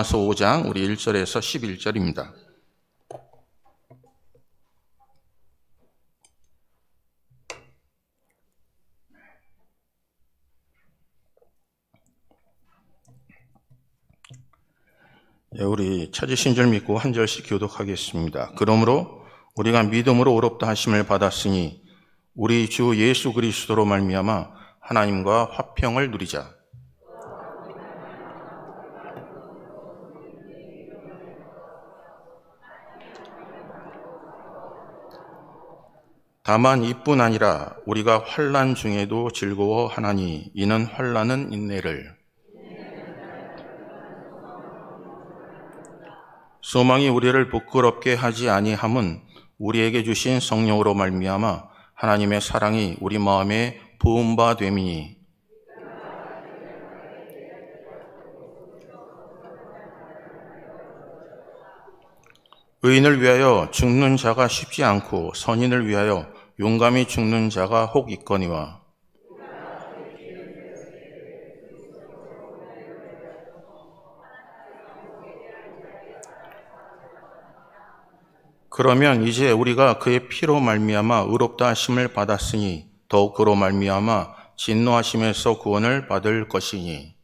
로마서 5장 우리 1절에서 11절입니다. 우리 찾으신 줄 믿고 한 절씩 교독하겠습니다. 그러므로 우리가 믿음으로 의롭다 하심을 받았으니 우리 주 예수 그리스도로 말미암아 하나님과 화평을 누리자. 다만 이뿐 아니라 우리가 환난 중에도 즐거워하나니 이는 환난은 인내를, 소망이 우리를 부끄럽게 하지 아니함은 우리에게 주신 성령으로 말미암아 하나님의 사랑이 우리 마음에 부은 바 됨이니, 의인을 위하여 죽는 자가 쉽지 않고 선인을 위하여 용감히 죽는 자가 혹 있거니와, 그러면 이제 우리가 그의 피로 말미암아 의롭다 하심을 받았으니 더욱 그로 말미암아 진노하심에서 구원을 받을 것이니,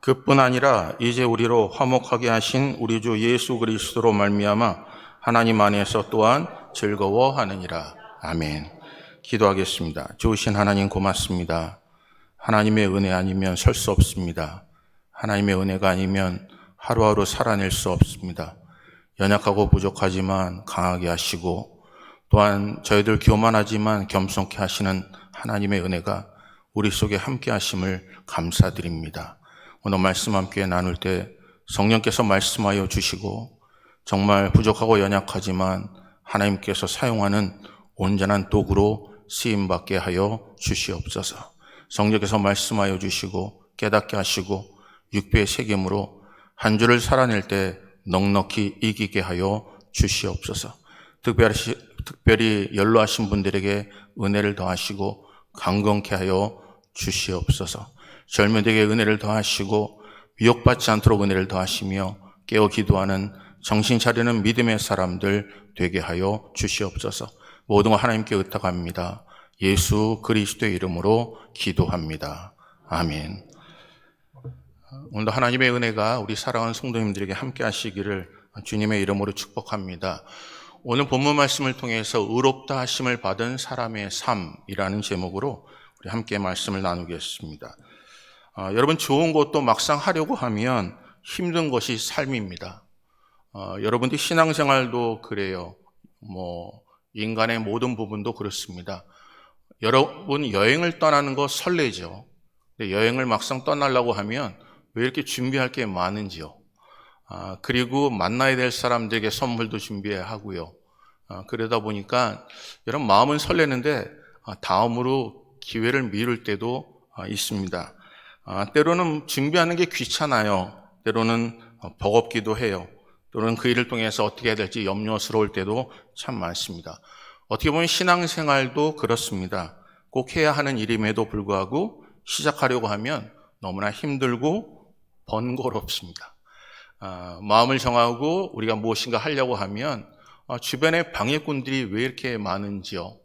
그뿐 아니라 이제 우리로 화목하게 하신 우리 주 예수 그리스도로 말미암아 하나님 안에서 또한 즐거워하느니라. 아멘. 기도하겠습니다. 좋으신 하나님 고맙습니다. 하나님의 은혜 아니면 설 수 없습니다. 하나님의 은혜가 아니면 하루하루 살아낼 수 없습니다. 연약하고 부족하지만 강하게 하시고 또한 저희들 교만하지만 겸손케 하시는 하나님의 은혜가 우리 속에 함께 하심을 감사드립니다. 오늘 말씀 함께 나눌 때 성령께서 말씀하여 주시고 정말 부족하고 연약하지만 하나님께서 사용하는 온전한 도구로 쓰임받게 하여 주시옵소서. 성령께서 말씀하여 주시고 깨닫게 하시고 육배의 책임으로 한 주를 살아낼 때 넉넉히 이기게 하여 주시옵소서. 특별히 연로하신 분들에게 은혜를 더하시고 강건케 하여 주시옵소서. 젊은이에게 은혜를 더하시고 미혹받지 않도록 은혜를 더하시며 깨어 기도하는 정신 차리는 믿음의 사람들 되게 하여 주시옵소서. 모든 것 하나님께 의탁합니다. 예수 그리스도의 이름으로 기도합니다. 아멘. 오늘도 하나님의 은혜가 우리 사랑하는 성도님들에게 함께 하시기를 주님의 이름으로 축복합니다. 오늘 본문 말씀을 통해서 의롭다 하심을 받은 사람의 삶이라는 제목으로 우리 함께 말씀을 나누겠습니다. 여러분, 좋은 것도 막상 하려고 하면 힘든 것이 삶입니다. 여러분들 신앙생활도 그래요. 인간의 모든 부분도 그렇습니다. 여러분 여행을 떠나는 거 설레죠. 근데 여행을 막상 떠나려고 하면 왜 이렇게 준비할 게 많은지요. 그리고 만나야 될 사람들에게 선물도 준비해야 하고요. 그러다 보니까 여러분 마음은 설레는데 다음으로 기회를 미룰 때도 있습니다. 때로는 준비하는 게 귀찮아요. 때로는 버겁기도 해요. 또는 그 일을 통해서 어떻게 해야 될지 염려스러울 때도 참 많습니다. 어떻게 보면 신앙생활도 그렇습니다. 꼭 해야 하는 일임에도 불구하고 시작하려고 하면 너무나 힘들고 번거롭습니다. 마음을 정하고 우리가 무엇인가 하려고 하면 주변에 방해꾼들이 왜 이렇게 많은지요.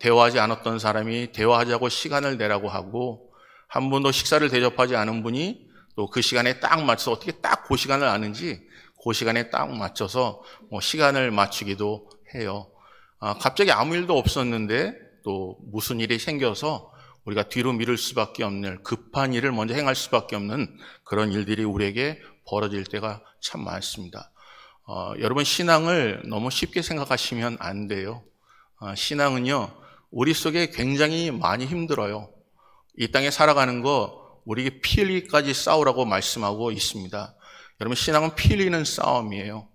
대화하지 않았던 사람이 대화하자고 시간을 내라고 하고 한 번도 식사를 대접하지 않은 분이 또 그 시간에 딱 맞춰서 어떻게 딱 그 시간을 아는지 그 시간에 딱 맞춰서 시간을 맞추기도 해요. 갑자기 아무 일도 없었는데 또 무슨 일이 생겨서 우리가 뒤로 미룰 수밖에 없는 급한 일을 먼저 행할 수밖에 없는 그런 일들이 우리에게 벌어질 때가 참 많습니다. 여러분 신앙을 너무 쉽게 생각하시면 안 돼요. 신앙은요 우리 속에 굉장히 많이 힘들어요. 이 땅에 살아가는 거 우리에게 피 흘리기까지 싸우라고 말씀하고 있습니다. 여러분 신앙은 피 흘리는 싸움이에요.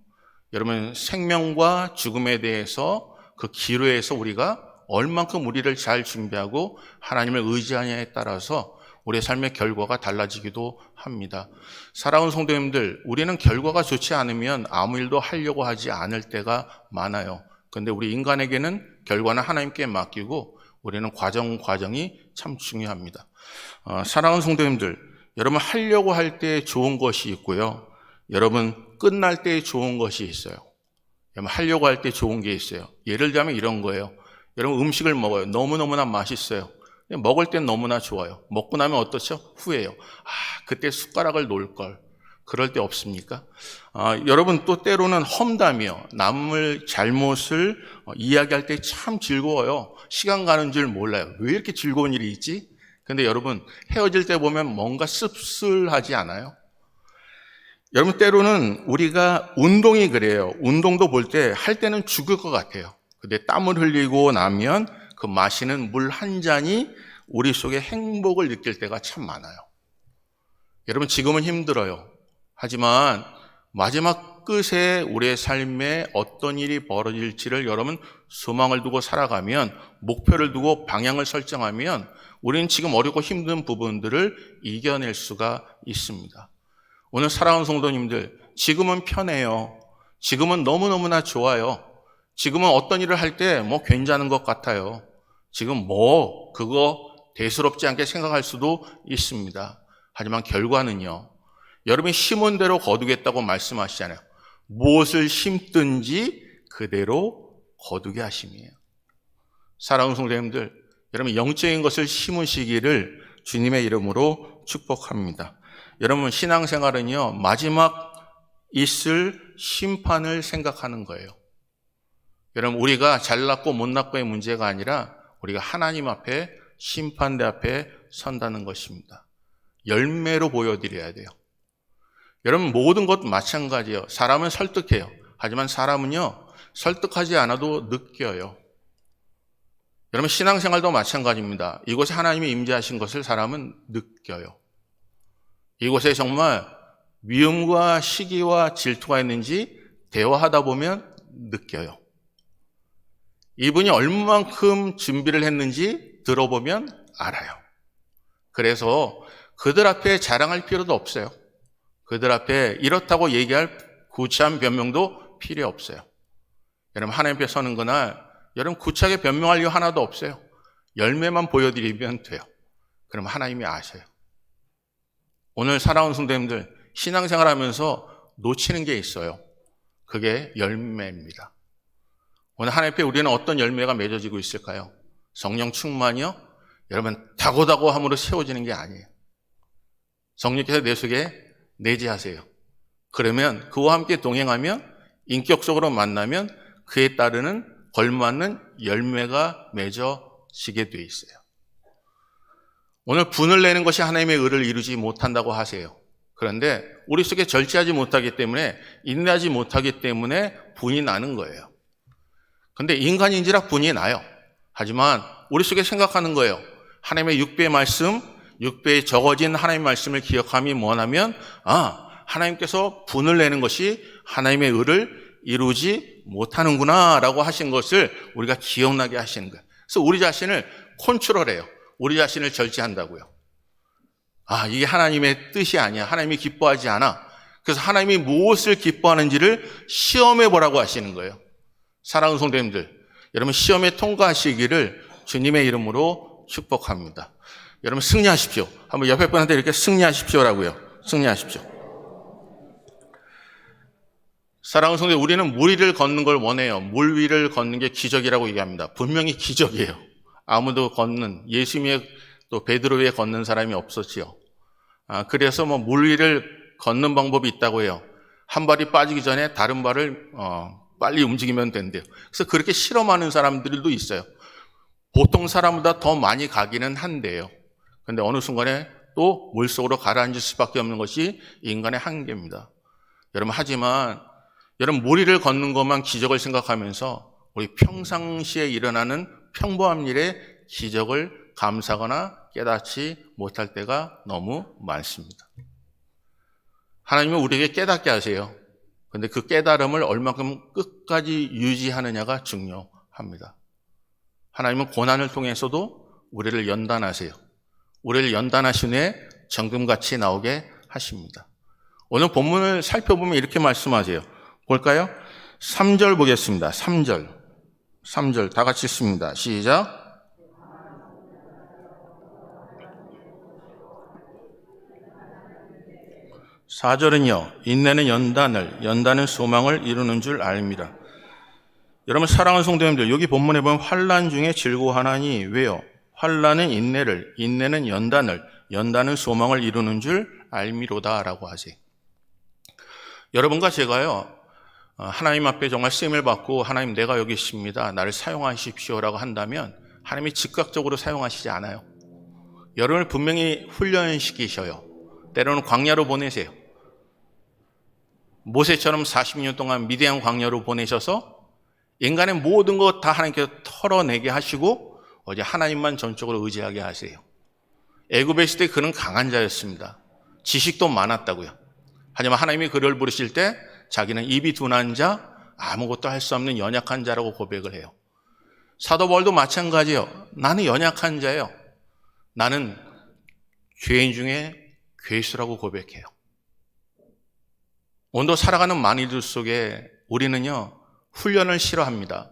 여러분 생명과 죽음에 대해서 그 기로에서 우리가 얼만큼 우리를 잘 준비하고 하나님을 의지하냐에 따라서 우리의 삶의 결과가 달라지기도 합니다. 사랑하는 성도님들, 우리는 결과가 좋지 않으면 아무 일도 하려고 하지 않을 때가 많아요. 그런데 우리 인간에게는 결과는 하나님께 맡기고 우리는 과정이 참 중요합니다. 사랑하는 성도님들, 여러분 하려고 할 때 좋은 것이 있고요. 여러분 끝날 때 좋은 것이 있어요. 여러분 하려고 할 때 좋은 게 있어요. 예를 들자면 이런 거예요. 여러분 음식을 먹어요. 너무너무나 맛있어요. 먹을 땐 너무나 좋아요. 먹고 나면 어떻죠? 후회해요. 그때 숟가락을 놓을 걸. 그럴 때 없습니까? 여러분 또 때로는 험담이요. 남의 잘못을 이야기할 때 참 즐거워요. 시간 가는 줄 몰라요. 왜 이렇게 즐거운 일이 있지? 근데 여러분 헤어질 때 보면 뭔가 씁쓸하지 않아요? 여러분 때로는 우리가 운동이 그래요. 운동도 볼 때 할 때는 죽을 것 같아요. 근데 땀을 흘리고 나면 그 마시는 물 한 잔이 우리 속에 행복을 느낄 때가 참 많아요. 여러분 지금은 힘들어요. 하지만 마지막 끝에 우리의 삶에 어떤 일이 벌어질지를 여러분 소망을 두고 살아가면, 목표를 두고 방향을 설정하면 우리는 지금 어렵고 힘든 부분들을 이겨낼 수가 있습니다. 오늘 사랑하는 성도님들, 지금은 편해요. 지금은 너무너무나 좋아요. 지금은 어떤 일을 할 때 괜찮은 것 같아요. 지금 그거 대수롭지 않게 생각할 수도 있습니다. 하지만 결과는요, 여러분이 심은 대로 거두겠다고 말씀하시잖아요. 무엇을 심든지 그대로 거두게 하심이에요. 사랑하는 성도님들, 여러분 영적인 것을 심으시기를 주님의 이름으로 축복합니다. 여러분 신앙생활은요, 마지막 있을 심판을 생각하는 거예요. 여러분 우리가 잘났고 못났고의 문제가 아니라 우리가 하나님 앞에, 심판대 앞에 선다는 것입니다. 열매로 보여드려야 돼요. 여러분 모든 것 마찬가지예요. 사람은 설득해요. 하지만 사람은요, 설득하지 않아도 느껴요. 여러분 신앙생활도 마찬가지입니다. 이곳에 하나님이 임재하신 것을 사람은 느껴요. 이곳에 정말 미움과 시기와 질투가 있는지 대화하다 보면 느껴요. 이분이 얼만큼 준비를 했는지 들어보면 알아요. 그래서 그들 앞에 자랑할 필요도 없어요. 그들 앞에 이렇다고 얘기할 구차한 변명도 필요 없어요. 여러분 하나님 앞에 서는 그날 여러분 구차하게 변명할 이유 하나도 없어요. 열매만 보여드리면 돼요. 그럼 하나님이 아셔요. 오늘 사랑하는 성도님들, 신앙생활 하면서 놓치는 게 있어요. 그게 열매입니다. 오늘 하나님 앞에 우리는 어떤 열매가 맺어지고 있을까요? 성령 충만이요? 여러분 다고다고 함으로 세워지는 게 아니에요. 성령께서 내 속에 내재하세요. 그러면 그와 함께 동행하면, 인격적으로 만나면 그에 따르는 걸맞는 열매가 맺어지게 돼 있어요. 오늘 분을 내는 것이 하나님의 의를 이루지 못한다고 하세요. 그런데 우리 속에 절제하지 못하기 때문에, 인내하지 못하기 때문에 분이 나는 거예요. 그런데 인간인지라 분이 나요. 하지만 우리 속에 생각하는 거예요. 하나님의 6배의 말씀, 6배에 적어진 하나님의 말씀을 기억함이 뭐냐면, 하나님께서 분을 내는 것이 하나님의 의를 이루지 못하는구나 라고 하신 것을 우리가 기억나게 하시는 거예요. 그래서 우리 자신을 컨트롤해요. 우리 자신을 절제한다고요. 이게 하나님의 뜻이 아니야. 하나님이 기뻐하지 않아. 그래서 하나님이 무엇을 기뻐하는지를 시험해 보라고 하시는 거예요. 사랑하는 성도님들, 여러분 시험에 통과하시기를 주님의 이름으로 축복합니다. 여러분 승리하십시오. 한번 옆에 분한테 이렇게 승리하십시오라고요. 승리하십시오. 사랑하는 성도님, 우리는 물 위를 걷는 걸 원해요. 물 위를 걷는 게 기적이라고 얘기합니다. 분명히 기적이에요. 아무도 예수님의 또 베드로 위에 걷는 사람이 없었지요. 그래서 물 위를 걷는 방법이 있다고 해요. 한 발이 빠지기 전에 다른 발을 빨리 움직이면 된대요. 그래서 그렇게 실험하는 사람들도 있어요. 보통 사람보다 더 많이 가기는 한데요. 근데 어느 순간에 또 물속으로 가라앉을 수밖에 없는 것이 인간의 한계입니다. 여러분 하지만 여러분 물 위를 걷는 것만 기적을 생각하면서 우리 평상시에 일어나는 평범한 일에 기적을 감사하거나 깨닫지 못할 때가 너무 많습니다. 하나님은 우리에게 깨닫게 하세요. 그런데 그 깨달음을 얼마큼 끝까지 유지하느냐가 중요합니다. 하나님은 고난을 통해서도 우리를 연단하세요. 우리를 연단하신 후에 정금같이 나오게 하십니다. 오늘 본문을 살펴보면 이렇게 말씀하세요. 볼까요? 3절 보겠습니다. 3절 다 같이 읽습니다. 시작. 4절은요, 인내는 연단은 소망을 이루는 줄 압니다. 여러분 사랑하는 성도님들, 여기 본문에 보면 환난 중에 즐거워하나니 왜요? 환난은 인내를, 인내는 연단을, 연단은 소망을 이루는 줄 알미로다라고 하세요. 여러분과 제가요, 하나님 앞에 정말 쓰임을 받고 하나님 내가 여기 있습니다, 나를 사용하십시오라고 한다면 하나님이 즉각적으로 사용하시지 않아요. 여러분을 분명히 훈련시키셔요. 때로는 광야로 보내세요. 모세처럼 40년 동안 미디안 광야로 보내셔서 인간의 모든 것 다 하나님께서 털어내게 하시고 어제 하나님만 전적으로 의지하게 하세요. 애굽에 있을 때 그는 강한 자였습니다. 지식도 많았다고요. 하지만 하나님이 그를 부르실 때 자기는 입이 둔한 자, 아무것도 할 수 없는 연약한 자라고 고백을 해요. 사도 바울도 마찬가지예요. 나는 연약한 자예요. 나는 죄인 중에 괴수라고 고백해요. 오늘도 살아가는 만인들 속에 우리는요, 훈련을 싫어합니다.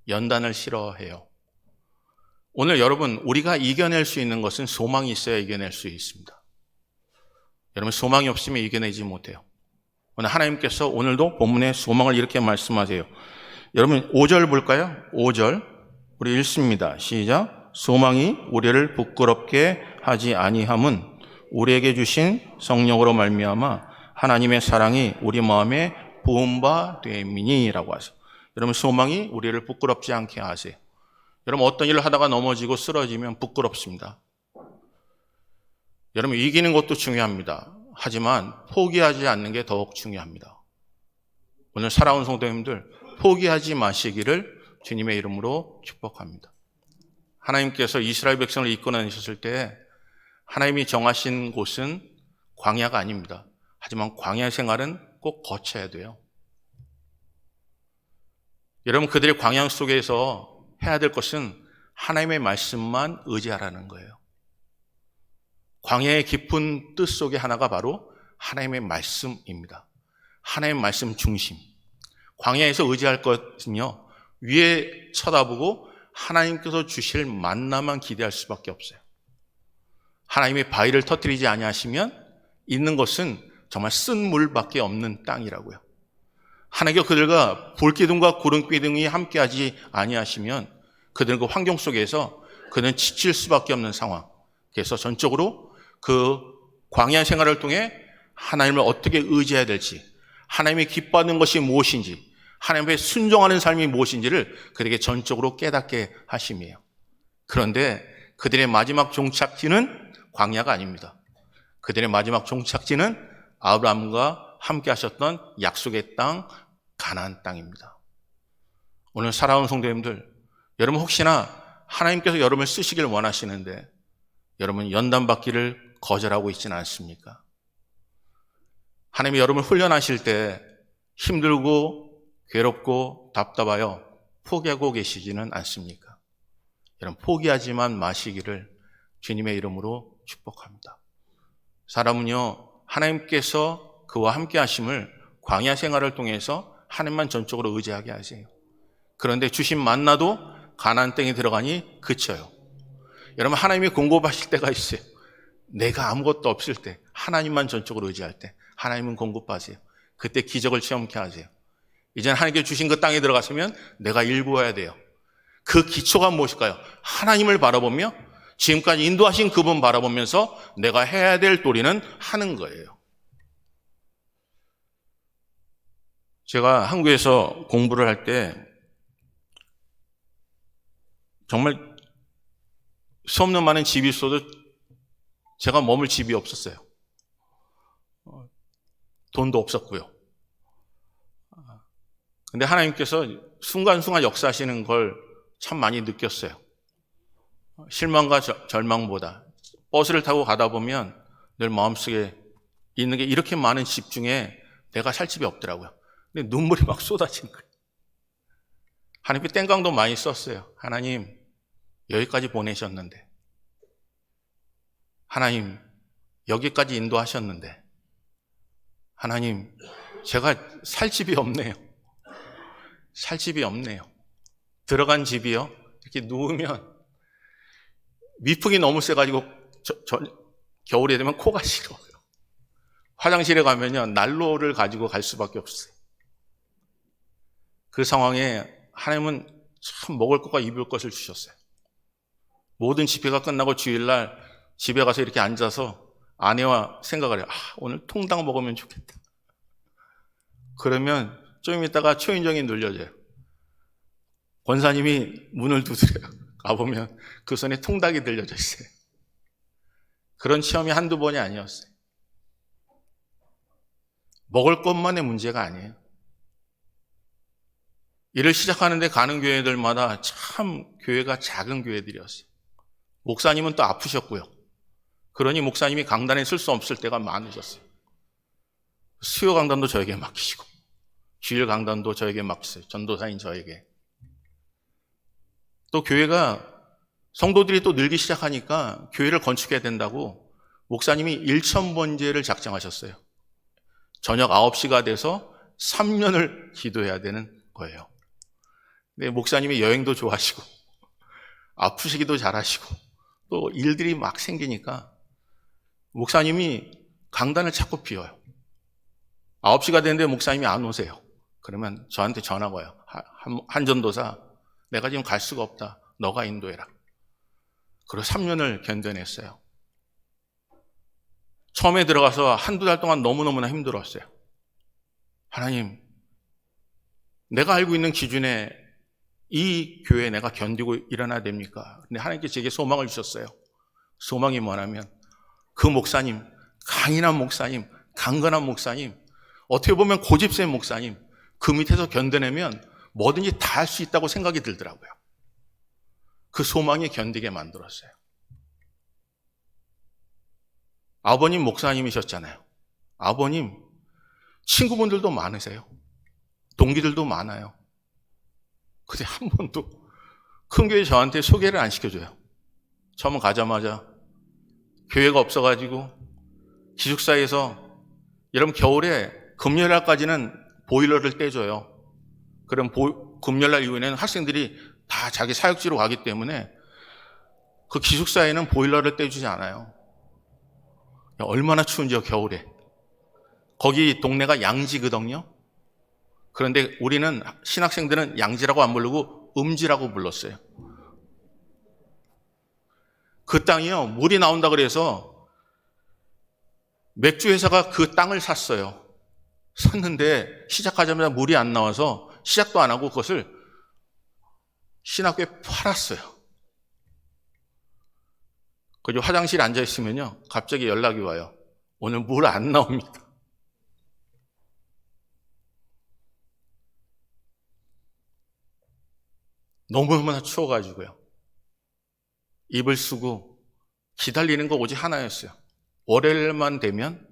연단을 싫어해요. 오늘 여러분, 우리가 이겨낼 수 있는 것은 소망이 있어야 이겨낼 수 있습니다. 여러분, 소망이 없으면 이겨내지 못해요. 오늘 하나님께서 오늘도 본문에 소망을 이렇게 말씀하세요. 여러분 5절 볼까요? 5절 우리 읽습니다. 시작. 소망이 우리를 부끄럽게 하지 아니함은 우리에게 주신 성령으로 말미암아 하나님의 사랑이 우리 마음에 부은 바 됨이니라고 하세요. 여러분 소망이 우리를 부끄럽지 않게 하세요. 여러분 어떤 일을 하다가 넘어지고 쓰러지면 부끄럽습니다. 여러분 이기는 것도 중요합니다. 하지만 포기하지 않는 게 더욱 중요합니다. 오늘 살아온 성도님들 포기하지 마시기를 주님의 이름으로 축복합니다. 하나님께서 이스라엘 백성을 이끌어내셨을 때 하나님이 정하신 곳은 광야가 아닙니다. 하지만 광야 생활은 꼭 거쳐야 돼요. 여러분 그들의 광야 속에서 해야 될 것은 하나님의 말씀만 의지하라는 거예요. 광야의 깊은 뜻 속에 하나가 바로 하나님의 말씀입니다. 하나님의 말씀 중심. 광야에서 의지할 것은요, 위에 쳐다보고 하나님께서 주실 만나만 기대할 수밖에 없어요. 하나님의 바위를 터뜨리지 아니하시면 있는 것은 정말 쓴 물밖에 없는 땅이라고요. 하나님께서 그들과 불기둥과 구름기둥이 함께하지 아니하시면 그들은 그 환경 속에서 그들은 지칠 수밖에 없는 상황. 그래서 전적으로 그 광야 생활을 통해 하나님을 어떻게 의지해야 될지, 하나님이 기뻐하는 것이 무엇인지, 하나님께 순종하는 삶이 무엇인지를 그들에게 전적으로 깨닫게 하심이에요. 그런데 그들의 마지막 종착지는 광야가 아닙니다. 그들의 마지막 종착지는 아브라함과 함께 하셨던 약속의 땅, 가나안 땅입니다. 오늘 살아온 성도님들, 여러분 혹시나 하나님께서 여러분을 쓰시길 원하시는데 여러분 연단받기를 거절하고 있지는 않습니까? 하나님이 여러분을 훈련하실 때 힘들고 괴롭고 답답하여 포기하고 계시지는 않습니까? 여러분 포기하지만 마시기를 주님의 이름으로 축복합니다. 사람은요 하나님께서 그와 함께 하심을 광야 생활을 통해서 하나님만 전적으로 의지하게 하세요. 그런데 주신 만나도 가나안 땅에 들어가니 그쳐요. 여러분 하나님이 공급하실 때가 있어요. 내가 아무것도 없을 때 하나님만 전적으로 의지할 때 하나님은 공급하세요. 그때 기적을 체험케 하세요. 이제는 하나님께 주신 그 땅에 들어갔으면 내가 일구어야 돼요. 그 기초가 무엇일까요? 하나님을 바라보며 지금까지 인도하신 그분 바라보면서 내가 해야 될 도리는 하는 거예요. 제가 한국에서 공부를 할 때 정말 수없는 많은 집이 있어도 제가 머물 집이 없었어요. 돈도 없었고요. 근데 하나님께서 순간순간 역사하시는 걸 참 많이 느꼈어요. 실망과 절망보다 버스를 타고 가다 보면 늘 마음속에 있는 게 이렇게 많은 집 중에 내가 살 집이 없더라고요. 근데 눈물이 막 쏟아진 거예요. 하나님께 땡깡도 많이 썼어요. 하나님 여기까지 보내셨는데 하나님, 여기까지 인도하셨는데 하나님, 제가 살 집이 없네요. 살 집이 없네요. 들어간 집이요, 이렇게 누우면 미풍이 너무 세가지고 겨울에 되면 코가 시려워요. 화장실에 가면요, 난로를 가지고 갈 수밖에 없어요. 그 상황에 하나님은 참 먹을 것과 입을 것을 주셨어요. 모든 집회가 끝나고 주일날 집에 가서 이렇게 앉아서 아내와 생각을 해요. 오늘 통닭 먹으면 좋겠다. 그러면 좀 있다가 초인종이 눌려져요. 권사님이 문을 두드려요. 가보면 그 손에 통닭이 들려져 있어요. 그런 체험이 한두 번이 아니었어요. 먹을 것만의 문제가 아니에요. 일을 시작하는데 가는 교회들마다 참 교회가 작은 교회들이었어요. 목사님은 또 아프셨고요. 그러니 목사님이 강단에 쓸 수 없을 때가 많으셨어요. 수요 강단도 저에게 맡기시고 주일 강단도 저에게 맡기세요. 전도사인 저에게. 또 교회가 성도들이 또 늘기 시작하니까 교회를 건축해야 된다고 목사님이 1,000번제를 작정하셨어요. 저녁 9시가 돼서 3년을 기도해야 되는 거예요. 근데 목사님이 여행도 좋아하시고 아프시기도 잘하시고 또 일들이 막 생기니까 목사님이 강단을 자꾸 비워요. 9시가 됐는데 목사님이 안 오세요. 그러면 저한테 전화가 와요. 한 전도사, 내가 지금 갈 수가 없다. 너가 인도해라. 그리고 3년을 견뎌냈어요. 처음에 들어가서 한두 달 동안 너무너무나 힘들었어요. 하나님, 내가 알고 있는 기준에 이 교회에 내가 견디고 일어나야 됩니까? 근데 하나님께 제게 소망을 주셨어요. 소망이 뭐냐면 그 목사님, 강인한 목사님, 강건한 목사님, 어떻게 보면 고집센 목사님, 그 밑에서 견뎌내면 뭐든지 다 할 수 있다고 생각이 들더라고요. 그 소망이 견디게 만들었어요. 아버님 목사님이셨잖아요. 아버님 친구분들도 많으세요. 동기들도 많아요. 근데 한 번도 큰 교회 저한테 소개를 안 시켜줘요. 처음 가자마자 교회가 없어가지고 기숙사에서 여러분 겨울에 금요일날까지는 보일러를 떼줘요. 그럼 금요일날 이후에는 학생들이 다 자기 사역지로 가기 때문에 그 기숙사에는 보일러를 떼주지 않아요. 얼마나 추운지요, 겨울에. 거기 동네가 양지거든요. 그런데 우리는 신학생들은 양지라고 안 부르고 음지라고 불렀어요. 그 땅이요, 물이 나온다 그래서 맥주 회사가 그 땅을 샀어요. 샀는데 시작하자마자 물이 안 나와서 시작도 안 하고 그것을 신학교에 팔았어요. 그리고 화장실에 앉아 있으면요, 갑자기 연락이 와요. 오늘 물 안 나옵니다. 너무너무나 추워가지고요. 입을 쓰고 기다리는 거 오직 하나였어요. 월요일만 되면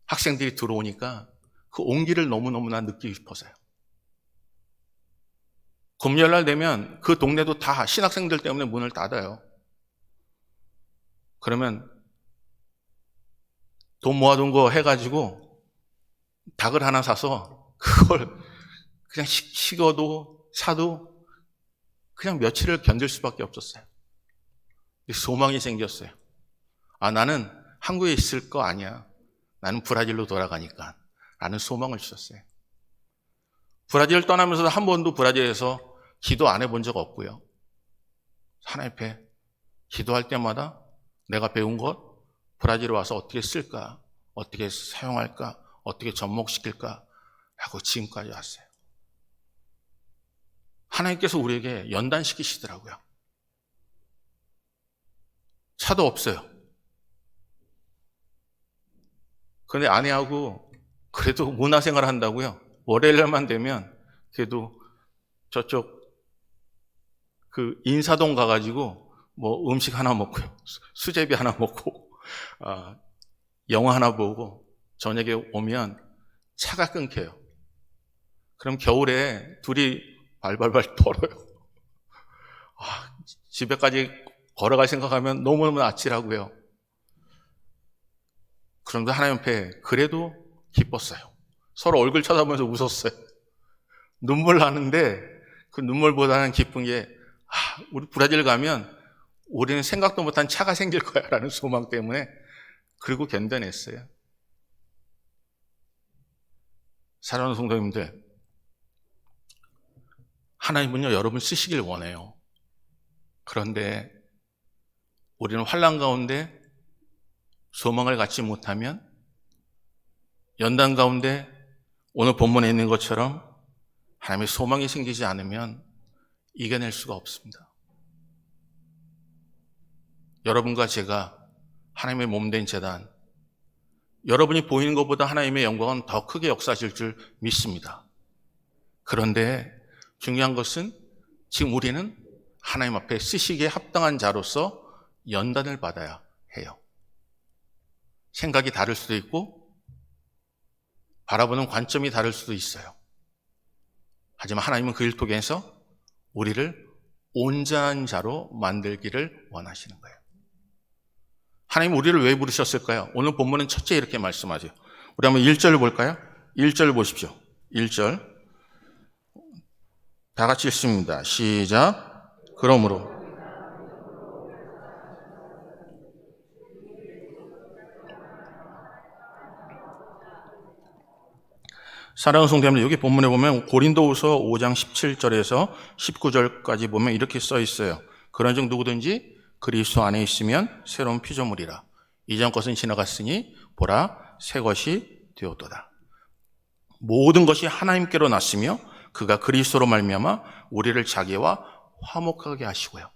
학생들이 들어오니까 그 온기를 너무너무나 느끼고 싶어서요. 금요일날 되면 그 동네도 다 신학생들 때문에 문을 닫아요. 그러면 돈 모아둔 거 해가지고 닭을 하나 사서 그걸 그냥 식어도 사도 그냥 며칠을 견딜 수밖에 없었어요. 소망이 생겼어요. 나는 한국에 있을 거 아니야. 나는 브라질로 돌아가니까. 라는 소망을 주셨어요. 브라질을 떠나면서도 한 번도 브라질에서 기도 안 해본 적 없고요. 하나님 앞에 기도할 때마다 내가 배운 것, 브라질에 와서 어떻게 쓸까, 어떻게 사용할까, 어떻게 접목시킬까 하고 지금까지 왔어요. 하나님께서 우리에게 연단시키시더라고요. 차도 없어요. 그런데 아내하고 그래도 문화생활 한다고요. 월요일날만 되면 그래도 저쪽 그 인사동 가가지고 뭐 음식 하나 먹고요. 수제비 하나 먹고 영화 하나 보고 저녁에 오면 차가 끊겨요. 그럼 겨울에 둘이 발발발 떨어요. 집에까지 걸어갈 생각하면 너무너무 아찔하고요. 그런데 하나님 앞에 그래도 기뻤어요. 서로 얼굴 쳐다보면서 웃었어요. 눈물 나는데 그 눈물보다는 기쁜 게 우리 브라질 가면 우리는 생각도 못한 차가 생길 거야 라는 소망 때문에 그리고 견뎌냈어요. 사랑하는 성도님들, 하나님은요 여러분 쓰시길 원해요. 그런데 우리는 환난 가운데 소망을 갖지 못하면, 연단 가운데 오늘 본문에 있는 것처럼 하나님의 소망이 생기지 않으면 이겨낼 수가 없습니다. 여러분과 제가 하나님의 몸된 제단, 여러분이 보이는 것보다 하나님의 영광은 더 크게 역사하실 줄 믿습니다. 그런데 중요한 것은 지금 우리는 하나님 앞에 쓰시기에 합당한 자로서 연단을 받아야 해요. 생각이 다를 수도 있고 바라보는 관점이 다를 수도 있어요. 하지만 하나님은 그 일 통해서 우리를 온전한 자로 만들기를 원하시는 거예요. 하나님 우리를 왜 부르셨을까요? 오늘 본문은 첫째 이렇게 말씀하세요. 우리 한번 1절을 볼까요? 1절 보십시오. 1절 다 같이 읽습니다. 시작. 그러므로 사랑하는 성도님들, 여기 본문에 보면 고린도후서 5장 17절에서 19절까지 보면 이렇게 써 있어요. 그런즉 누구든지 그리스도 안에 있으면 새로운 피조물이라. 이전 것은 지나갔으니 보라 새 것이 되었도다. 모든 것이 하나님께로 났으며 그가 그리스도로 말미암아 우리를 자기와 화목하게 하시고요.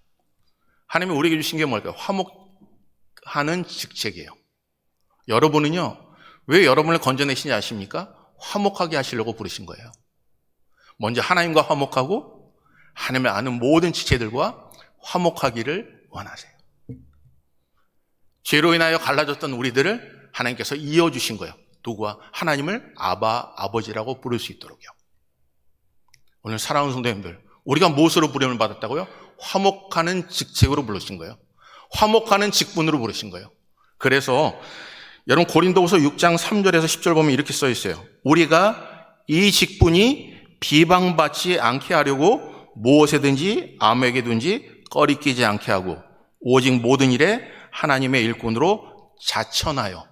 하나님이 우리에게 주신 게 뭘까요? 화목하는 직책이에요. 여러분은요, 왜 여러분을 건져내시는지 아십니까? 화목하게 하시려고 부르신 거예요. 먼저 하나님과 화목하고 하나님을 아는 모든 지체들과 화목하기를 원하세요. 죄로 인하여 갈라졌던 우리들을 하나님께서 이어주신 거예요. 누구와? 하나님을 아버지라고 부를 수 있도록요. 오늘 사랑하는 성도님들, 우리가 무엇으로 부름을 받았다고요? 화목하는 직책으로 부르신 거예요. 화목하는 직분으로 부르신 거예요. 그래서 여러분 고린도후서 6장 3절에서 10절 보면 이렇게 써 있어요. 우리가 이 직분이 비방받지 않게 하려고 무엇에든지 아무에게든지 꺼리끼지 않게 하고 오직 모든 일에 하나님의 일꾼으로 자천하여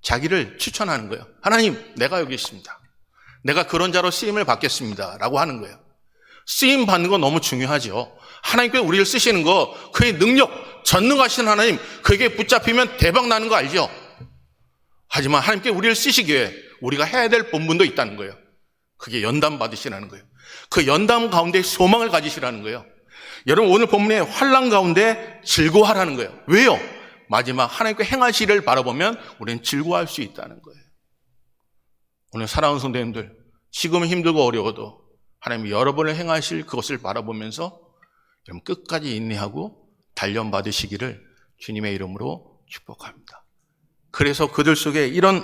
자기를 추천하는 거예요. 하나님, 내가 여기 있습니다. 내가 그런 자로 쓰임을 받겠습니다 라고 하는 거예요. 쓰임 받는 건 너무 중요하죠. 하나님께 우리를 쓰시는 거, 그의 능력, 전능하신 하나님, 그에게 붙잡히면 대박 나는 거 알죠? 하지만 하나님께 우리를 쓰시기에 우리가 해야 될 본분도 있다는 거예요. 그게 연단 받으시라는 거예요. 그 연단 가운데 소망을 가지시라는 거예요. 여러분 오늘 본문에 환난 가운데 즐거워하라는 거예요. 왜요? 마지막 하나님께 행하실 일을 바라보면 우리는 즐거워할 수 있다는 거예요. 오늘 사랑하는 성도님들, 지금은 힘들고 어려워도 하나님이 여러분을 행하실 그것을 바라보면서 여러분 끝까지 인내하고 단련 받으시기를 주님의 이름으로 축복합니다. 그래서 그들 속에 이런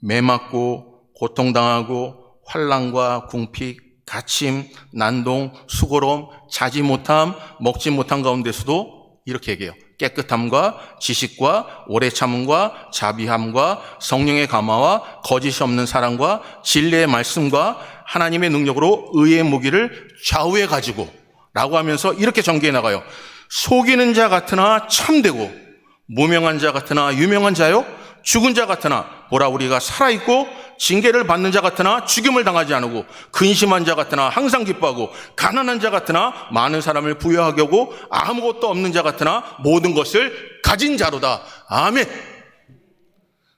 매맞고 고통당하고 환난과 궁핍, 갇힘, 난동, 수고로움, 자지 못함, 먹지 못한 가운데서도 이렇게 얘기해요. 깨끗함과 지식과 오래 참음과 자비함과 성령의 감화와 거짓이 없는 사랑과 진리의 말씀과 하나님의 능력으로 의의 무기를 좌우해 가지고 라고 하면서 이렇게 전개해 나가요. 속이는 자 같으나 참되고 무명한 자 같으나 유명한 자요, 죽은 자 같으나 보라 우리가 살아있고 징계를 받는 자 같으나 죽임을 당하지 않고 근심한 자 같으나 항상 기뻐하고 가난한 자 같으나 많은 사람을 부유하게 하고 아무것도 없는 자 같으나 모든 것을 가진 자로다. 아멘.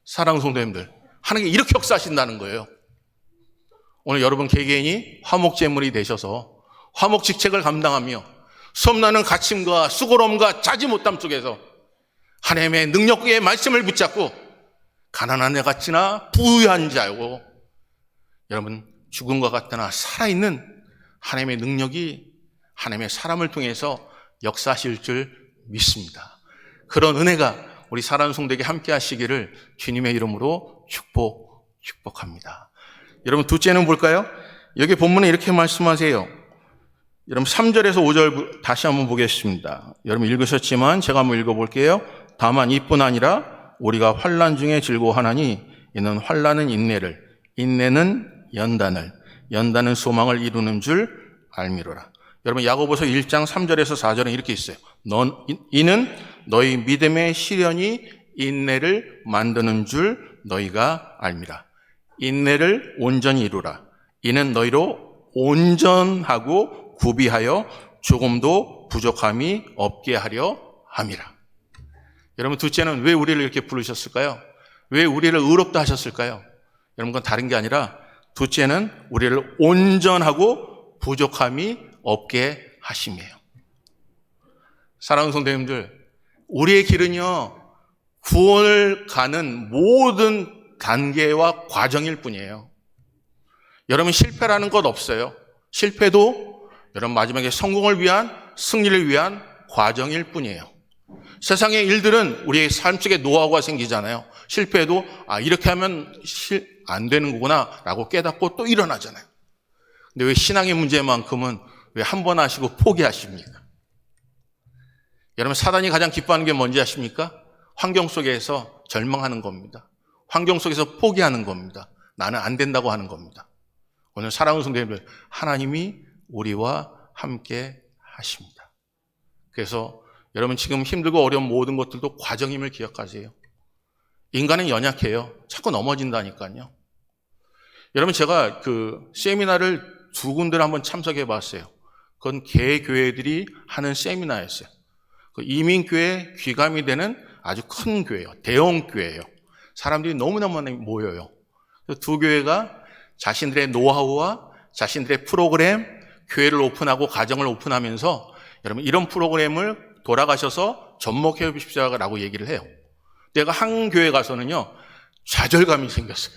사랑하는 성도님들, 하나님이 이렇게 역사하신다는 거예요. 오늘 여러분 개개인이 화목제물이 되셔서 화목직책을 감당하며 수없나는 갇힘과 수고로움과 자지 못함 속에서 하나님의 능력의 말씀을 붙잡고 가난한 자 같으나 부유한 자요, 여러분 죽은 것 같으나 살아있는 하나님의 능력이 하나님의 사람을 통해서 역사하실 줄 믿습니다. 그런 은혜가 우리 사랑하는 성도에게 함께 하시기를 주님의 이름으로 축복합니다. 여러분 둘째는 볼까요? 여기 본문에 이렇게 말씀하세요. 여러분 3절에서 5절 다시 한번 보겠습니다. 여러분 읽으셨지만 제가 한번 읽어볼게요. 다만 이뿐 아니라 우리가 환난 중에 즐거워하나니 이는 환난은 인내를, 인내는 연단을, 연단은 소망을 이루는 줄 알미로라. 여러분 야고보서 1장 3절에서 4절은 이렇게 있어요. 이는 너희 믿음의 시련이 인내를 만드는 줄 너희가 알미라. 인내를 온전히 이루라. 이는 너희로 온전하고 구비하여 조금도 부족함이 없게 하려 함이라. 여러분 둘째는 왜 우리를 이렇게 부르셨을까요? 왜 우리를 의롭다 하셨을까요? 여러분 그건 다른 게 아니라 둘째는 우리를 온전하고 부족함이 없게 하심이에요. 사랑하는 성도님들, 우리의 길은요 구원을 가는 모든 단계와 과정일 뿐이에요. 여러분 실패라는 것 없어요. 실패도 여러분 마지막에 성공을 위한, 승리를 위한 과정일 뿐이에요. 세상의 일들은 우리의 삶 속에 노하우가 생기잖아요. 실패해도 이렇게 하면 안 되는 거구나 라고 깨닫고 또 일어나잖아요. 근데 왜 신앙의 문제만큼은 왜 한 번 하시고 포기하십니까? 여러분 사단이 가장 기뻐하는 게 뭔지 아십니까? 환경 속에서 절망하는 겁니다. 환경 속에서 포기하는 겁니다. 나는 안 된다고 하는 겁니다. 오늘 사랑하는 성도님들, 하나님이 우리와 함께 하십니다. 그래서 여러분 지금 힘들고 어려운 모든 것들도 과정임을 기억하세요. 인간은 연약해요. 자꾸 넘어진다니까요. 여러분 제가 그 세미나를 2군데를 한번 참석해 봤어요. 그건 개교회들이 하는 세미나였어요. 그 이민교회 귀감이 되는 아주 큰 교회예요. 대형 교회예요. 사람들이 너무너무 모여요. 두 교회가 자신들의 노하우와 자신들의 프로그램, 교회를 오픈하고 가정을 오픈하면서 여러분 이런 프로그램을 돌아가셔서 접목해 보십시오라고 얘기를 해요. 내가 한 교회 가서는요 좌절감이 생겼어요.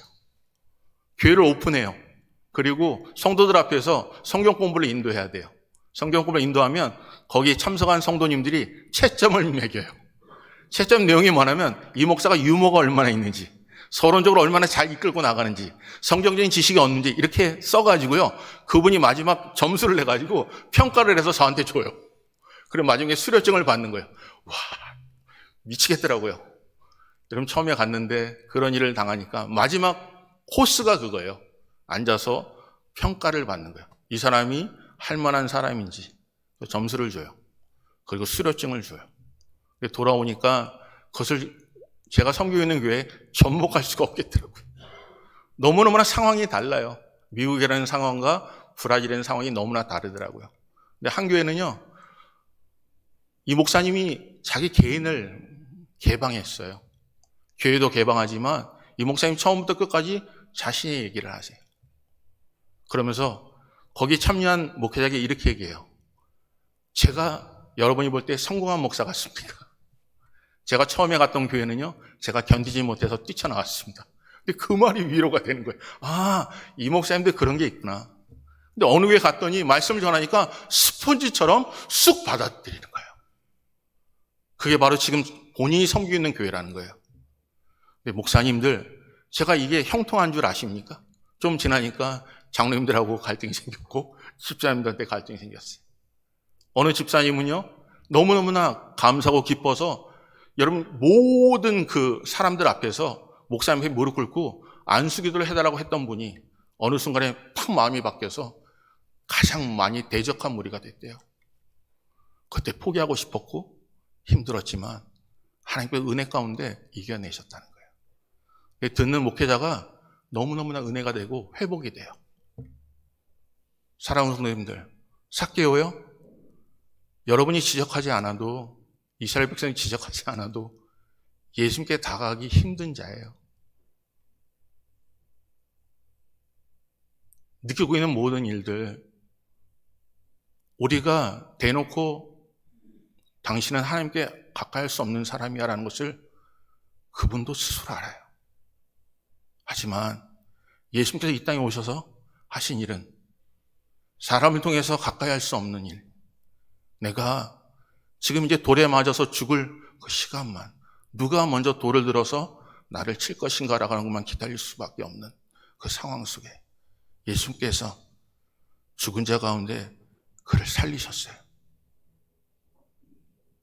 교회를 오픈해요. 그리고 성도들 앞에서 성경 공부를 인도해야 돼요. 성경 공부를 인도하면 거기에 참석한 성도님들이 채점을 매겨요. 채점 내용이 뭐냐면 이 목사가 유머가 얼마나 있는지, 서론적으로 얼마나 잘 이끌고 나가는지, 성경적인 지식이 없는지 이렇게 써가지고요. 그분이 마지막 점수를 내가지고 평가를 해서 저한테 줘요. 그리고 마지막에 수료증을 받는 거예요. 와, 미치겠더라고요. 여러분 처음에 갔는데 그런 일을 당하니까 마지막 코스가 그거예요. 앉아서 평가를 받는 거예요. 이 사람이 할 만한 사람인지 점수를 줘요. 그리고 수료증을 줘요. 돌아오니까 그것을 제가 섬기고 있는 교회에 접목할 수가 없겠더라고요. 너무너무나 상황이 달라요. 미국이라는 상황과 브라질이라는 상황이 너무나 다르더라고요. 근데 한 교회는요, 이 목사님이 자기 개인을 개방했어요. 교회도 개방하지만 이 목사님 처음부터 끝까지 자신의 얘기를 하세요. 그러면서 거기 참여한 목회자에게 이렇게 얘기해요. 제가 여러분이 볼 때 성공한 목사 같습니까? 제가 처음에 갔던 교회는요, 제가 견디지 못해서 뛰쳐나왔습니다. 근데 그 말이 위로가 되는 거예요. 이 목사님들 그런 게 있구나. 근데 어느 교회 갔더니 말씀을 전하니까 스펀지처럼 쑥 받아들이는 거예요. 그게 바로 지금 본인이 섬기고 있는 교회라는 거예요. 근데 목사님들, 제가 이게 형통한 줄 아십니까? 좀 지나니까 장로님들하고 갈등이 생겼고 집사님들한테 갈등이 생겼어요. 어느 집사님은요, 너무너무나 감사하고 기뻐서 여러분 모든 그 사람들 앞에서 목사님께 무릎 꿇고 안수기도를 해달라고 했던 분이 어느 순간에 탁 마음이 바뀌어서 가장 많이 대적한 무리가 됐대요. 그때 포기하고 싶었고 힘들었지만 하나님의 은혜 가운데 이겨내셨다는 거예요. 듣는 목회자가 너무너무나 은혜가 되고 회복이 돼요. 사랑하는 성도님들, 삭개오요, 여러분이 지적하지 않아도, 이스라엘 백성이 지적하지 않아도 예수님께 다가가기 힘든 자예요. 느끼고 있는 모든 일들, 우리가 대놓고 당신은 하나님께 가까이 할 수 없는 사람이야 라는 것을 그분도 스스로 알아요. 하지만 예수님께서 이 땅에 오셔서 하신 일은 사람을 통해서 가까이 할 수 없는 일, 내가 지금 이제 돌에 맞아서 죽을 그 시간만, 누가 먼저 돌을 들어서 나를 칠 것인가라고 하는 것만 기다릴 수밖에 없는 그 상황 속에 예수님께서 죽은 자 가운데 그를 살리셨어요.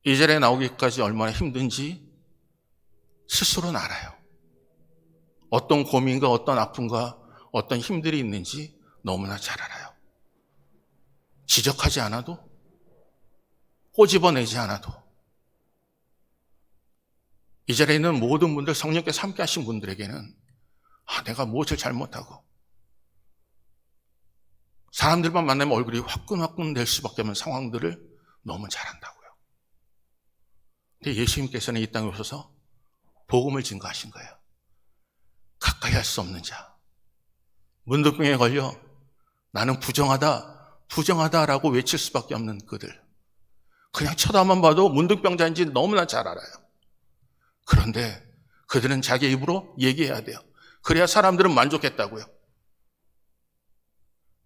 이 자리에 나오기까지 얼마나 힘든지 스스로는 알아요. 어떤 고민과 어떤 아픔과 어떤 힘들이 있는지 너무나 잘 알아요. 지적하지 않아도, 꼬집어내지 않아도, 이 자리에 있는 모든 분들, 성령께서 함께 하신 분들에게는 내가 무엇을 잘못하고 사람들만 만나면 얼굴이 화끈화끈 될 수밖에 없는 상황들을 너무 잘 안다고요. 근데 예수님께서는 이 땅에 오셔서 복음을 증거하신 거예요. 가까이 할 수 없는 자, 문득병에 걸려 나는 부정하다라고 외칠 수밖에 없는 그들, 그냥 쳐다만 봐도 문득병자인지 너무나 잘 알아요. 그런데 그들은 자기 입으로 얘기해야 돼요. 그래야 사람들은 만족했다고요.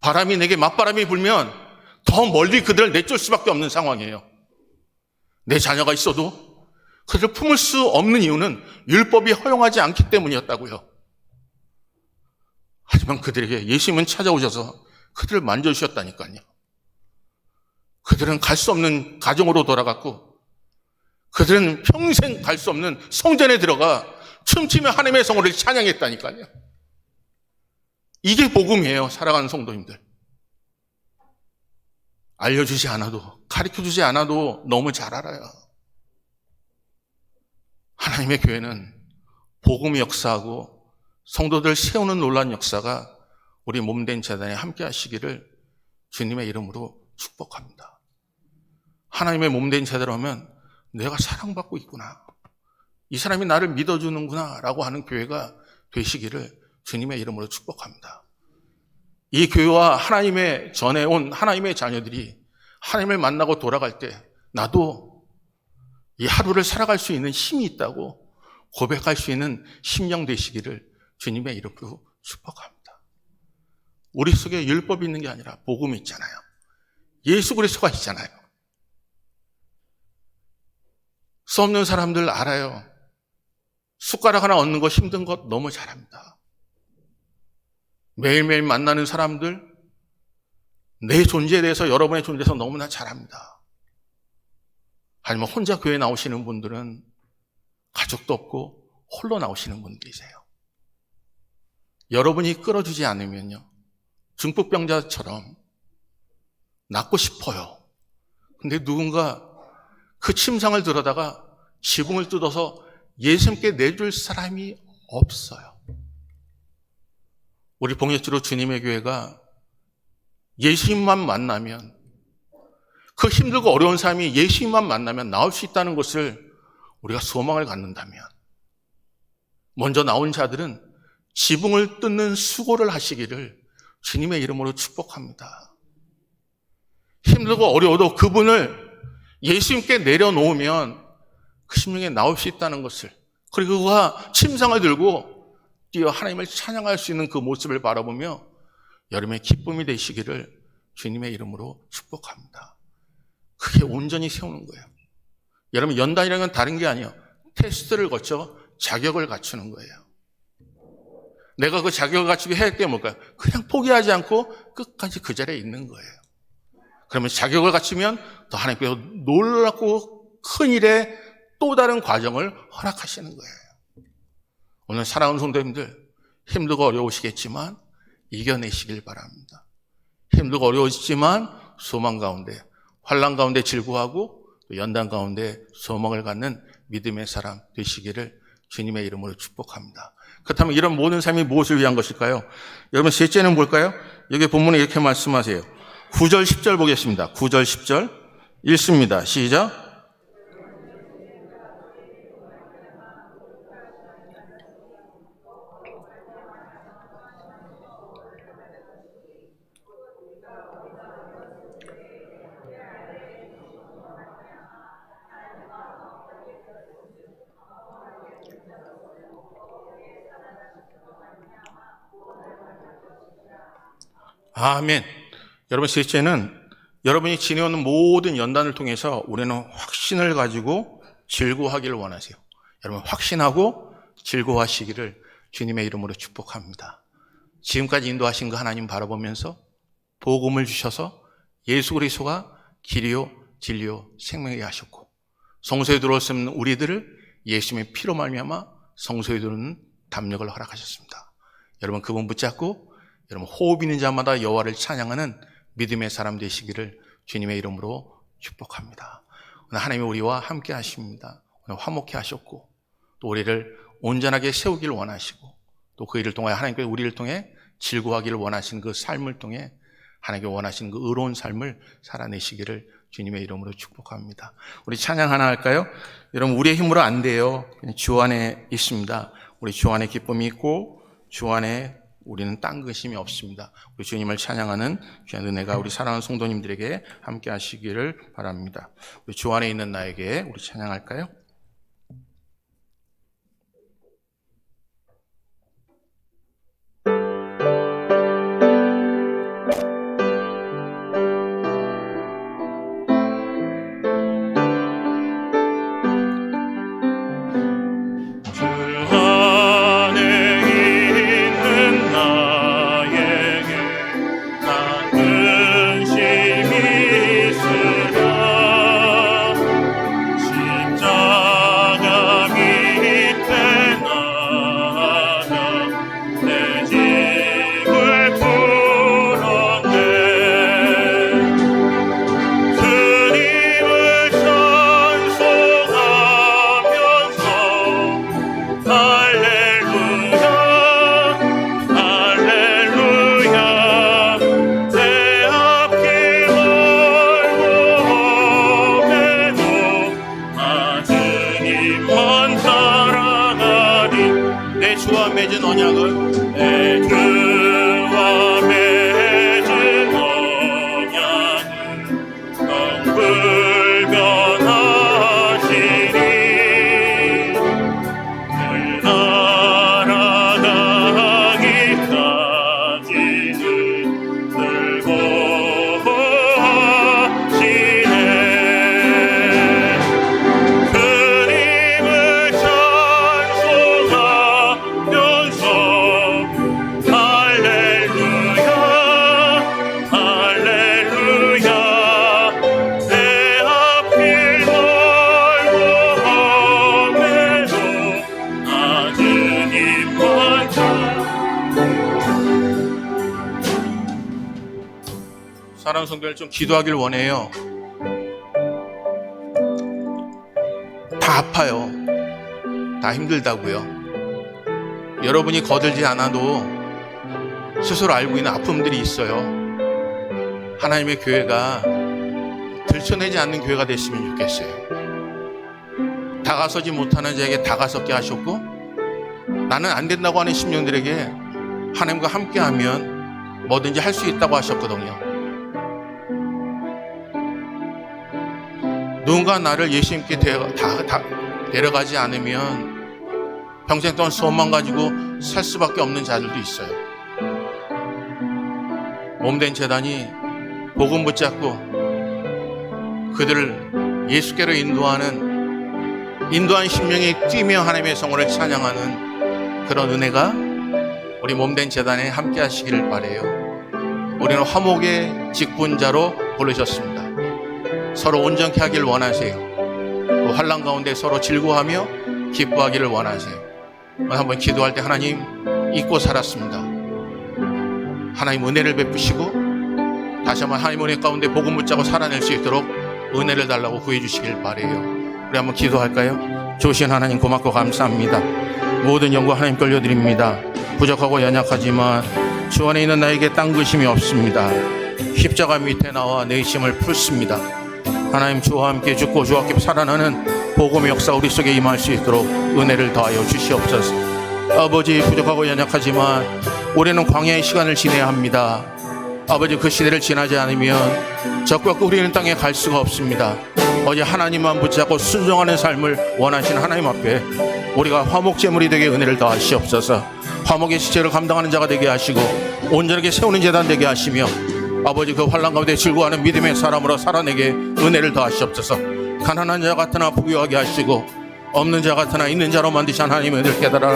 바람이 내게 맞바람이 불면 더 멀리 그들을 내쫓을 수밖에 없는 상황이에요. 내 자녀가 있어도 그들을 품을 수 없는 이유는 율법이 허용하지 않기 때문이었다고요. 하지만 그들에게 예수님은 찾아오셔서 그들을 만져주셨다니까요. 그들은 갈 수 없는 가정으로 돌아갔고, 그들은 평생 갈 수 없는 성전에 들어가 춤추며 하나님의 성호를 찬양했다니까요. 이게 복음이에요, 살아가는 성도님들. 알려주지 않아도, 가르쳐주지 않아도 너무 잘 알아요. 하나님의 교회는 복음이 역사하고 성도들 세우는 놀라운 역사가 우리 몸된 재단에 함께 하시기를 주님의 이름으로 축복합니다. 하나님의 몸된 재단을 하면 내가 사랑받고 있구나, 이 사람이 나를 믿어주는구나 라고 하는 교회가 되시기를 주님의 이름으로 축복합니다. 이 교회와 하나님의 전에 온 하나님의 자녀들이 하나님을 만나고 돌아갈 때 나도 이 하루를 살아갈 수 있는 힘이 있다고 고백할 수 있는 심령 되시기를 주님의 이름으로 축복합니다. 우리 속에 율법이 있는 게 아니라 복음이 있잖아요. 예수 그리스도가 있잖아요. 수 없는 사람들 알아요. 숟가락 하나 얻는 거 힘든 것 너무 잘합니다. 매일매일 만나는 사람들, 내 존재에 대해서, 여러분의 존재에 대해서 너무나 잘합니다. 하지만 혼자 교회 나오시는 분들은 가족도 없고 홀로 나오시는 분들이세요. 여러분이 끌어주지 않으면요, 중풍병자처럼 낫고 싶어요. 근데 누군가 그 침상을 들여다가 지붕을 뜯어서 예수님께 내줄 사람이 없어요. 우리 봉예주로 주님의 교회가 예수님만 만나면, 그 힘들고 어려운 삶이 예수님만 만나면 나올 수 있다는 것을 우리가 소망을 갖는다면, 먼저 나온 자들은 지붕을 뜯는 수고를 하시기를 주님의 이름으로 축복합니다. 힘들고 어려워도 그분을 예수님께 내려놓으면 그 심령에 나올 수 있다는 것을, 그리고 그가 침상을 들고 뛰어 하나님을 찬양할 수 있는 그 모습을 바라보며 여름의 기쁨이 되시기를 주님의 이름으로 축복합니다. 그게 온전히 세우는 거예요. 여러분, 연단이라는 건 다른 게 아니에요. 테스트를 거쳐 자격을 갖추는 거예요. 내가 그 자격을 갖추기 해야 할 때 뭘까요? 그냥 포기하지 않고 끝까지 그 자리에 있는 거예요. 그러면 자격을 갖추면 더 하나님께서 놀랍고 큰 일의 또 다른 과정을 허락하시는 거예요. 오늘 사랑하는 성도님들, 힘들고 어려우시겠지만 이겨내시길 바랍니다. 힘들고 어려우시지만 소망 가운데, 환난 가운데 즐거워하고 또 연단 가운데 소망을 갖는 믿음의 사람 되시기를 주님의 이름으로 축복합니다. 그렇다면 이런 모든 삶이 무엇을 위한 것일까요? 여러분, 셋째는 뭘까요? 여기 본문에 이렇게 말씀하세요. 9절 10절 보겠습니다. 9절 10절 읽습니다. 시작. 아멘. 여러분, 셋째는 여러분이 지내오는 모든 연단을 통해서 우리는 확신을 가지고 즐거워하기를 원하세요. 여러분, 확신하고 즐거워하시기를 주님의 이름으로 축복합니다. 지금까지 인도하신 그 하나님 바라보면서 복음을 주셔서 예수 그리스도가 길이요 진리요 생명이게 하셨고, 성소에 들어왔는 우리들을 예수님의 피로 말미암아 성소에 들어오는 담력을 허락하셨습니다. 여러분, 그분 붙잡고 여러분 호흡 있는 자마다 여호와를 찬양하는 믿음의 사람 되시기를 주님의 이름으로 축복합니다. 오늘 하나님이 우리와 함께 하십니다. 오늘 화목케 하셨고, 또 우리를 온전하게 세우기를 원하시고, 또 그 일을 통해 하나님께서 우리를 통해 즐거워하기를 원하시는 그 삶을 통해 하나님께 원하시는 그 의로운 삶을 살아내시기를 주님의 이름으로 축복합니다. 우리 찬양 하나 할까요? 여러분, 우리의 힘으로 안 돼요. 그냥 주 안에 있습니다. 우리 주 안에 기쁨이 있고 주 안에 우리는 딴 것임이 없습니다. 우리 주님을 찬양하는 귀한 은혜가 우리 사랑하는 성도님들에게 함께 하시기를 바랍니다. 우리 주 안에 있는 나에게 우리 찬양할까요? 맺은 언약을 내 주와 맺은 언약을 영불변하시니 늘 날아가기까지는 들고 하시네. 그님을 사랑하는 성도들, 좀 기도하길 원해요. 다 아파요. 다 힘들다고요. 여러분이 거들지 않아도 스스로 알고 있는 아픔들이 있어요. 하나님의 교회가 들춰내지 않는 교회가 됐으면 좋겠어요. 다가서지 못하는 자에게 다가서게 하셨고, 나는 안 된다고 하는 심령들에게 하나님과 함께하면 뭐든지 할 수 있다고 하셨거든요. 누군가 나를 예수님께 데려가지 않으면 평생 동안 소원만 가지고 살 수밖에 없는 자들도 있어요. 몸된 제단이 복음 붙잡고 그들을 예수께로 인도한 심령이 뛰며 하나님의 성원을 찬양하는 그런 은혜가 우리 몸된 제단에 함께 하시기를 바라요. 우리는 화목의 직분자로 부르셨습니다. 서로 온전케 하길 원하세요. 또 환난 가운데 서로 즐거워하며 기뻐하기를 원하세요. 한번 기도할 때 하나님 잊고 살았습니다. 하나님 은혜를 베푸시고 다시 한번 하나님 은혜 가운데 복음 붙잡고 살아낼 수 있도록 은혜를 달라고 구해 주시길 바라요. 우리 한번 기도할까요? 좋으신 하나님 고맙고 감사합니다. 모든 영광 하나님 돌려드립니다. 부족하고 연약하지만 주 안에 있는 나에게 딴 것임이 없습니다. 십자가 밑에 나와 내 힘을 풀습니다. 하나님, 주와 함께 죽고 주와 함께 살아나는 복음의 역사 우리 속에 임할 수 있도록 은혜를 더하여 주시옵소서. 아버지, 부족하고 연약하지만 우리는 광야의 시간을 지내야 합니다. 아버지, 그 시대를 지나지 않으면 적과 우리는 땅에 갈 수가 없습니다. 어제 하나님만 붙잡고 순종하는 삶을 원하시는 하나님 앞에 우리가 화목제물이 되게 은혜를 더하시옵소서. 화목의 시체를 감당하는 자가 되게 하시고 온전하게 세우는 제단 되게 하시며 아버지, 그 환난 가운데 즐거워하는 믿음의 사람으로 살아내게 은혜를 더하시옵소서. 가난한 자 같으나 부유하게 하시고 없는 자 같으나 있는 자로 만드신 하나님의 은혜를 깨달아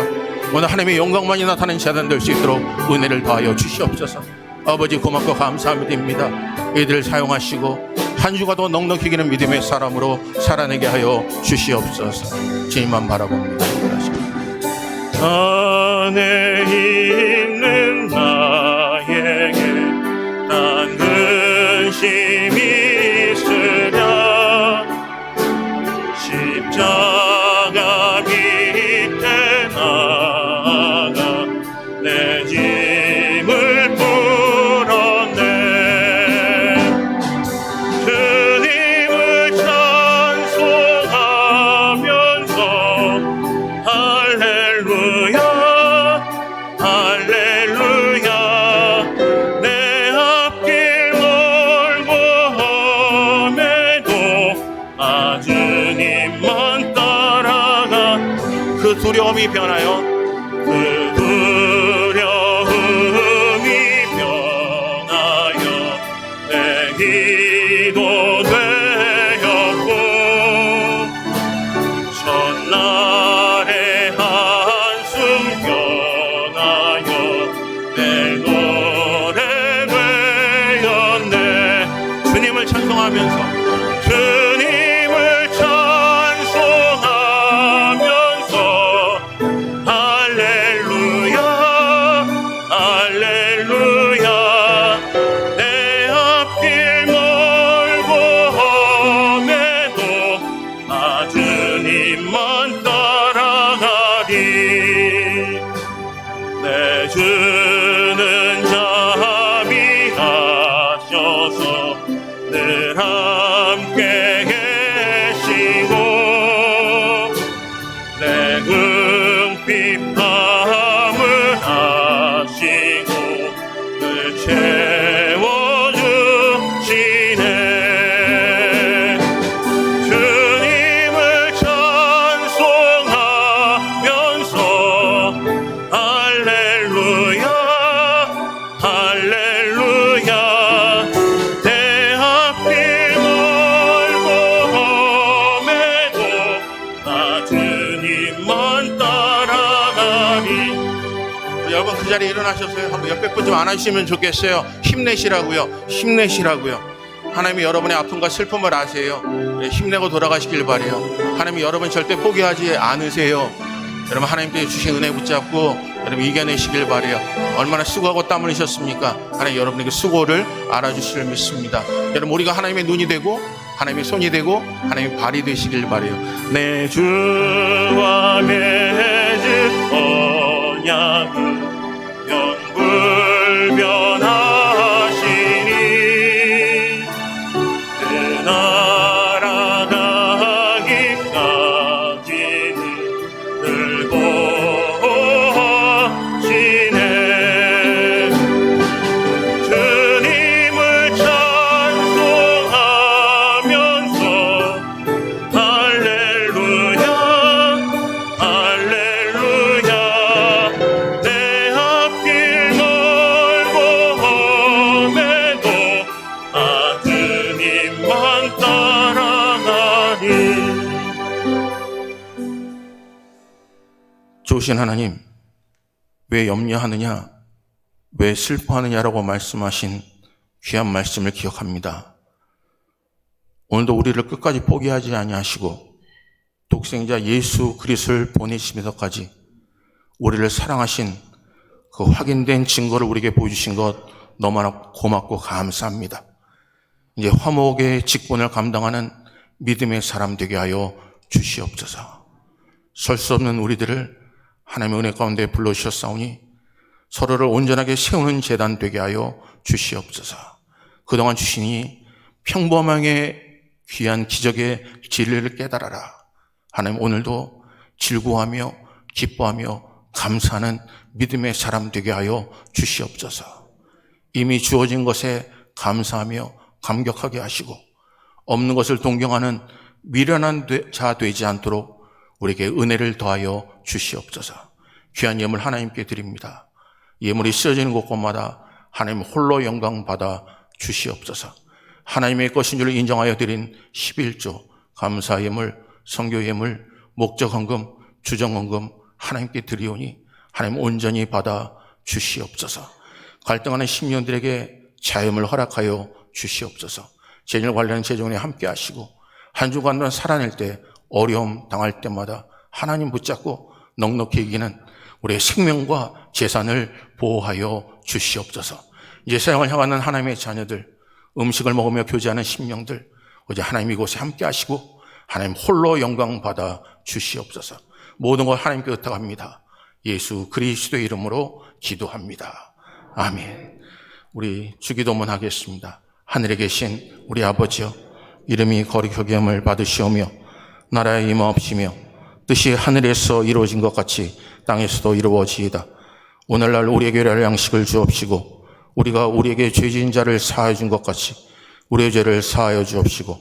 오늘 하나님의 영광만이 나타나는 제단 될 수 있도록 은혜를 더하여 주시옵소서. 아버지, 고맙고 감사합니다. 이들을 사용하시고 한 주가 더 넉넉히 기는 믿음의 사람으로 살아내게 하여 주시옵소서. 주님만 바라봅니다. 안에 있는 나에게 난 근심이 있으랴. 십자가 밑에 나가 내 짐을 풀었네. 주님을 찬송하면서 할렐루야 할렐루야. 내 앞길 멀고 험해도 아 주님만 따라가. 그 두려움이 변하여 그 두려움이 변하여 내 기도 되었고 첫날의 한숨 변하여 내 노래 되었네. 주님을 찬송하면서 주님을 찬송하면서 할렐루야 할렐루야. 내 앞길 멀고 험해도 아 주님만 따라가리. 내 주는 자비하셔서 늘 함께 계시고 내 궁핍함을 아시고 늘 채워주시네. 주님을 찬송하면서 할렐루야 할렐루야. 내 앞길 멀고 험해도 나 주님만 따라가리. 여러분 그 자리에 일어나셔서요. 한번 옆에 분 좀 안아주시면 좋겠어요. 힘내시라고요. 힘내시라고요. 하나님이 여러분의 아픔과 슬픔을 아세요. 힘내고 돌아가시길 바래요. 하나님이 여러분 절대 포기하지 않으세요. 여러분 하나님께 주신 은혜 붙잡고 여러분 이겨내시길 바래요. 얼마나 수고하고 땀 흘리셨습니까? 하나님 여러분에게 수고를 알아주시를 믿습니다. 여러분 우리가 하나님의 눈이 되고 하나님의 손이 되고 하나님의 발이 되시길 바래요. 내 주와 맺은 언약은 영불변하시니 그 나라 가기까지는 늘 보호하시네. 주님을 찬송하면서 할렐루야 할렐루야. 내 앞길 멀고 험해도 아 주님만 따라가리. 좋으신 하나님, 왜 염려하느냐, 왜 슬퍼하느냐라고 말씀하신 귀한 말씀을 기억합니다. 오늘도 우리를 끝까지 포기하지 아니하시고 독생자 예수 그리스도를 보내시면서까지 우리를 사랑하신 그 확인된 증거를 우리에게 보여주신 것 너무나 고맙고 감사합니다. 이제 화목의 직분을 감당하는 믿음의 사람 되게 하여 주시옵소서. 설 수 없는 우리들을 하나님의 은혜 가운데 불러주셨사오니 서로를 온전하게 세우는 재단 되게 하여 주시옵소서. 그동안 주시니 평범하게 귀한 기적의 진리를 깨달아라. 하나님 오늘도 즐거워하며 기뻐하며 감사하는 믿음의 사람 되게 하여 주시옵소서. 이미 주어진 것에 감사하며 감격하게 하시고 없는 것을 동경하는 미련한 자 되지 않도록 우리에게 은혜를 더하여 주시옵소서. 귀한 예물 하나님께 드립니다. 예물이 쓰여지는 곳곳마다 하나님 홀로 영광 받아 주시옵소서. 하나님의 것인 줄 인정하여 드린 11조 감사 예물, 선교 예물, 목적 헌금, 주정 헌금 하나님께 드리오니 하나님 온전히 받아 주시옵소서. 갈등하는 심령들에게 자염을 허락하여 주시옵소서. 재정 관련 재정에 함께 하시고 한 주간도 살아낼 때 어려움 당할 때마다 하나님 붙잡고 넉넉히 이기는 우리의 생명과 재산을 보호하여 주시옵소서. 이제 세상을 향하는 하나님의 자녀들, 음식을 먹으며 교제하는 심령들, 어제 하나님 이곳에 함께 하시고 하나님 홀로 영광 받아 주시옵소서. 모든 걸 하나님께 의탁합니다. 예수 그리스도의 이름으로 기도합니다. 아멘. 우리 주기도문 하겠습니다. 하늘에 계신 우리 아버지여, 이름이 거룩하게 함을 받으시오며 나라의 임하옵시며 뜻이 하늘에서 이루어진 것 같이 땅에서도 이루어지이다. 오늘날 우리에게 일할 양식을 주옵시고 우리가 우리에게 죄진 자를 사하여 준 것 같이 우리의 죄를 사하여 주옵시고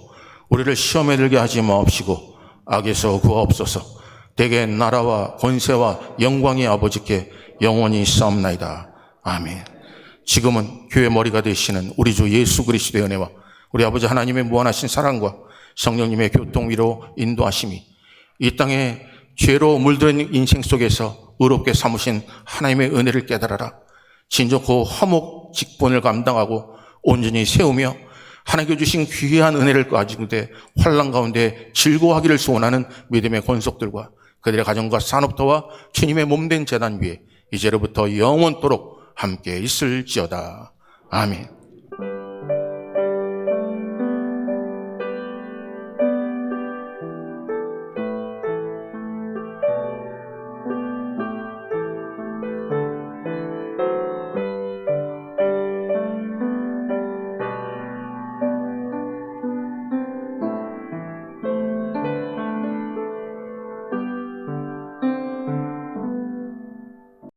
우리를 시험에 들게 하지 마옵시고 악에서 구하옵소서. 대개 나라와 권세와 영광이 아버지께 영원히 있사옵나이다. 아멘. 지금은 교회 머리가 되시는 우리 주 예수 그리스도의 은혜와 우리 아버지 하나님의 무한하신 사랑과 성령님의 교통위로 인도하심이 이 땅에 죄로 물들은 인생 속에서 의롭게 삼으신 하나님의 은혜를 깨달아라. 진정코 화목 직분을 감당하고 온전히 세우며 하나님께 주신 귀한 은혜를 가지고 환난 가운데 즐거워하기를 소원하는 믿음의 권속들과 그들의 가정과 산업터와 주님의 몸된 제단 위에 이제로부터 영원토록 함께 있을지어다. 아멘.